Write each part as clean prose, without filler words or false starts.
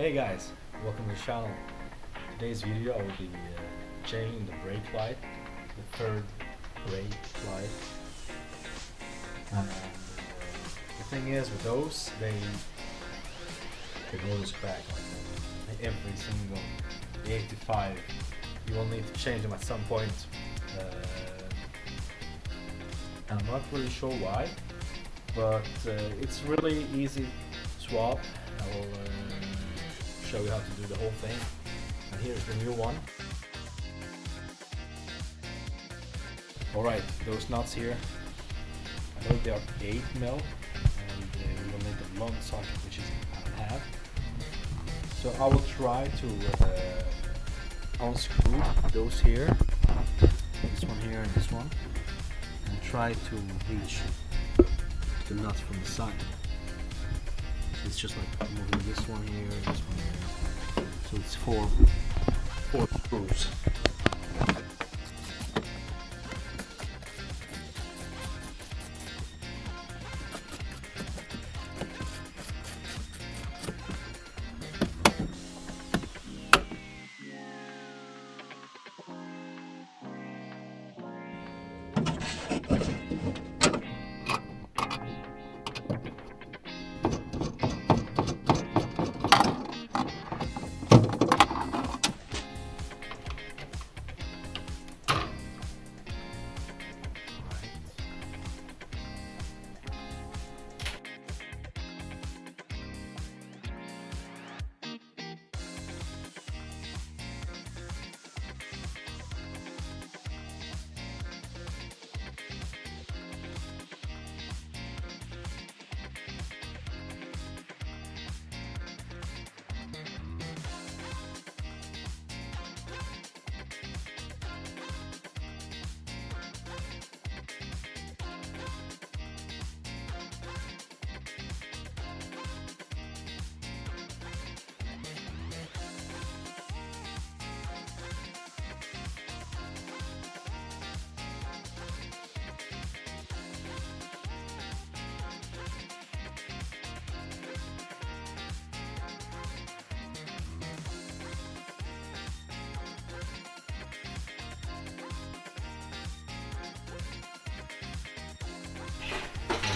Hey guys, welcome to the channel. Today's video I will be changing the brake light, the third brake light. And the thing is with those, they always crack like every single. The 85, you will need to change them at some point. And I'm not really sure why, but it's really easy swap. I will show you how to do the whole thing. And here's the new one. Alright, those nuts here, I know they are 8 mil, and we will need the long socket, which is 1.5. So I will try to unscrew those here, this one here and this one, and try to reach the nuts from the side. So it's just like moving this one here, this one here. So it's four screws.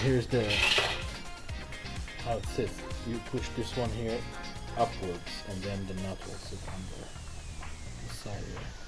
Here's how it sits. You push this one here upwards, and then the nut will sit under the side here.